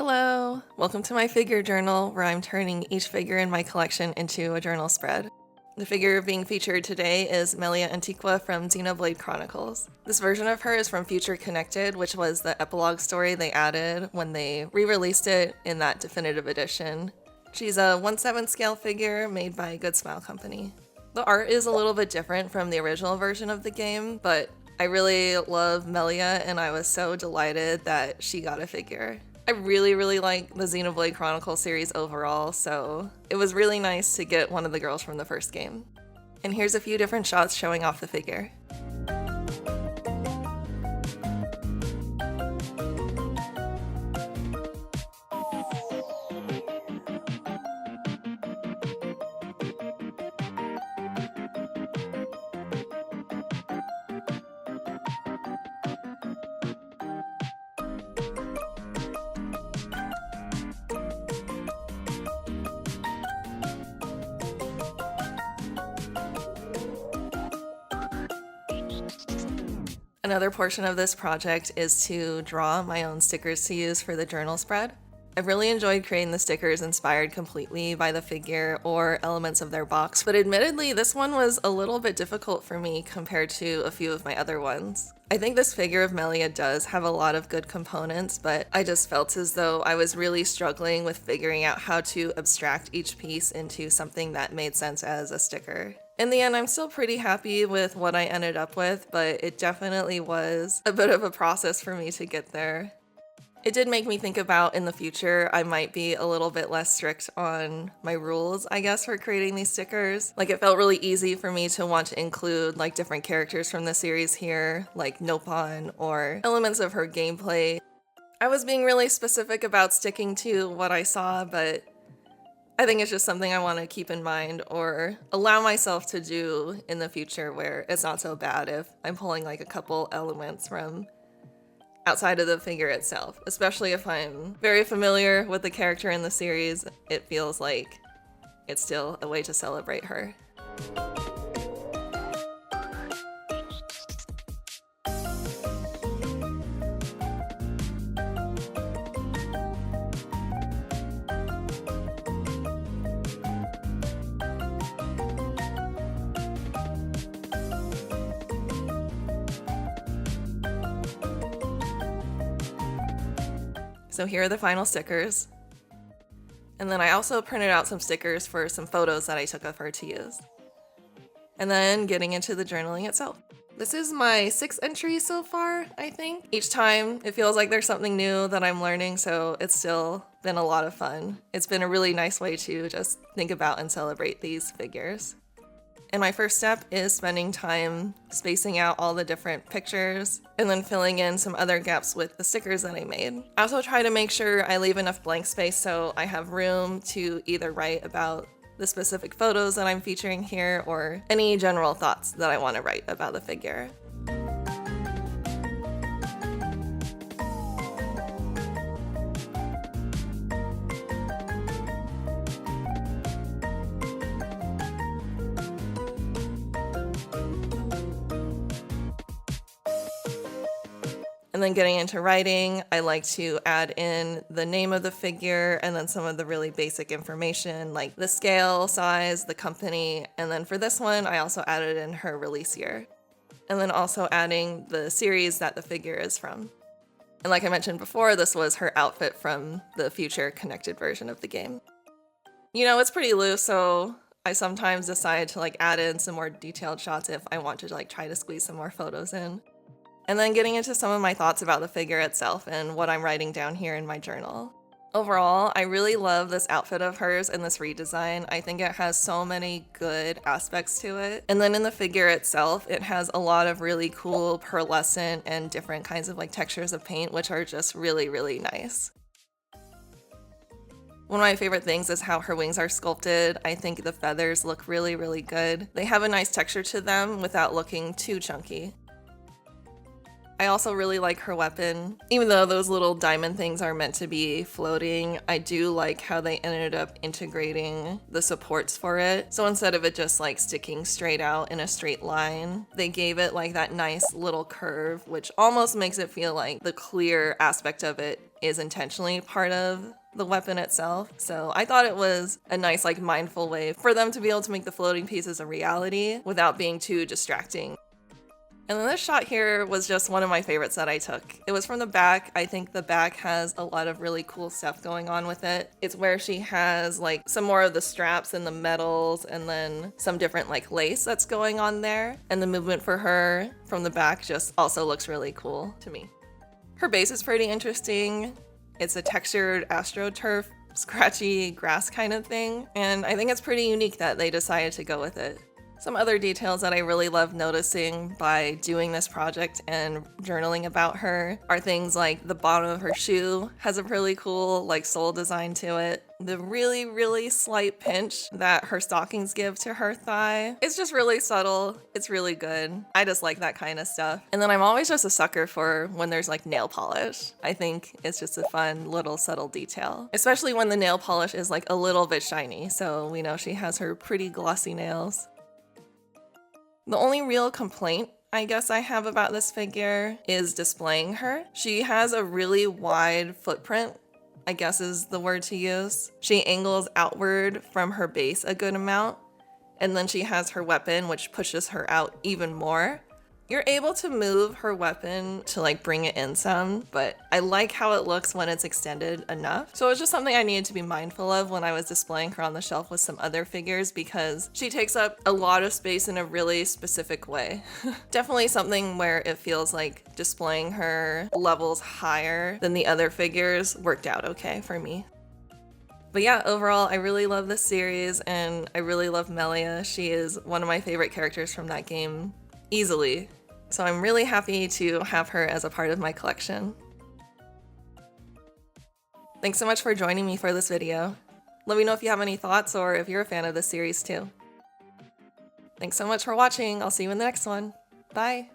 Hello! Welcome to my figure journal, where I'm turning each figure in my collection into a journal spread. The figure being featured today is Melia Antiqua from Xenoblade Chronicles. This version of her is from Future Connected, which was the epilogue story they added when they re-released it in that definitive edition. She's a 1/7 scale figure made by Good Smile Company. The art is a little bit different from the original version of the game, but I really love Melia and I was so delighted that she got a figure. I really like the Xenoblade Chronicles series overall, so it was really nice to get one of the girls from the first game. And here's a few different shots showing off the figure. Another portion of this project is to draw my own stickers to use for the journal spread. I've really enjoyed creating the stickers inspired completely by the figure or elements of their box, but admittedly this one was a little bit difficult for me compared to a few of my other ones. I think this figure of Melia does have a lot of good components, but I just felt as though I was really struggling with figuring out how to abstract each piece into something that made sense as a sticker. In the end, I'm still pretty happy with what I ended up with, but it definitely was a bit of a process for me to get there. It did make me think about in the future, I might be a little bit less strict on my rules, I guess, for creating these stickers. Like, it felt really easy for me to want to include like different characters from the series here, like Nopon or elements of her gameplay. I was being really specific about sticking to what I saw, but I think it's just something I want to keep in mind or allow myself to do in the future where it's not so bad if I'm pulling like a couple elements from outside of the figure itself. Especially if I'm very familiar with the character in the series, it feels like it's still a way to celebrate her. So here are the final stickers. And then I also printed out some stickers for some photos that I took of her to use. And then getting into the journaling itself. This is my 6th entry so far, I think. Each time it feels like there's something new that I'm learning, so it's still been a lot of fun. It's been a really nice way to just think about and celebrate these figures. And my first step is spending time spacing out all the different pictures and then filling in some other gaps with the stickers that I made. I also try to make sure I leave enough blank space so I have room to either write about the specific photos that I'm featuring here or any general thoughts that I want to write about the figure. And then getting into writing, I like to add in the name of the figure and then some of the really basic information like the scale, size, the company, and then for this one, I also added in her release year. And then also adding the series that the figure is from. And like I mentioned before, this was her outfit from the Future Connected version of the game. You know, it's pretty loose, so I sometimes decide to like add in some more detailed shots if I want to like try to squeeze some more photos in. And then getting into some of my thoughts about the figure itself and what I'm writing down here in my journal. Overall, I really love this outfit of hers and this redesign. I think it has so many good aspects to it. And then in the figure itself, it has a lot of really cool pearlescent and different kinds of like textures of paint, which are just really nice. One of my favorite things is how her wings are sculpted. I think the feathers look really good. They have a nice texture to them without looking too chunky. I also really like her weapon. Even though those little diamond things are meant to be floating, I do like how they ended up integrating the supports for it. So instead of it just like sticking straight out in a straight line, they gave it like that nice little curve, which almost makes it feel like the clear aspect of it is intentionally part of the weapon itself. So I thought it was a nice like mindful way for them to be able to make the floating pieces a reality without being too distracting. And then this shot here was just one of my favorites that I took. It was from the back. I think the back has a lot of really cool stuff going on with it. It's where she has like some more of the straps and the metals and then some different like lace that's going on there. And the movement for her from the back just also looks really cool to me. Her base is pretty interesting. It's a textured astroturf, scratchy grass kind of thing. And I think it's pretty unique that they decided to go with it. Some other details that I really love noticing by doing this project and journaling about her are things like the bottom of her shoe has a really cool like sole design to it. The really slight pinch that her stockings give to her thigh. It's just really subtle. It's really good. I just like that kind of stuff. And then I'm always just a sucker for when there's like nail polish. I think it's just a fun little subtle detail, especially when the nail polish is like a little bit shiny. So we know she has her pretty glossy nails. The only real complaint I guess I have about this figure is displaying her. She has a really wide footprint, I guess is the word to use. She angles outward from her base a good amount, and then she has her weapon, which pushes her out even more. You're able to move her weapon to like bring it in some, but I like how it looks when it's extended enough. So it's just something I needed to be mindful of when I was displaying her on the shelf with some other figures because she takes up a lot of space in a really specific way. Definitely something where it feels like displaying her levels higher than the other figures worked out okay for me. But yeah, overall, I really love this series and I really love Melia. She is one of my favorite characters from that game, easily. So I'm really happy to have her as a part of my collection. Thanks so much for joining me for this video. Let me know if you have any thoughts or if you're a fan of this series too. Thanks so much for watching. I'll see you in the next one. Bye!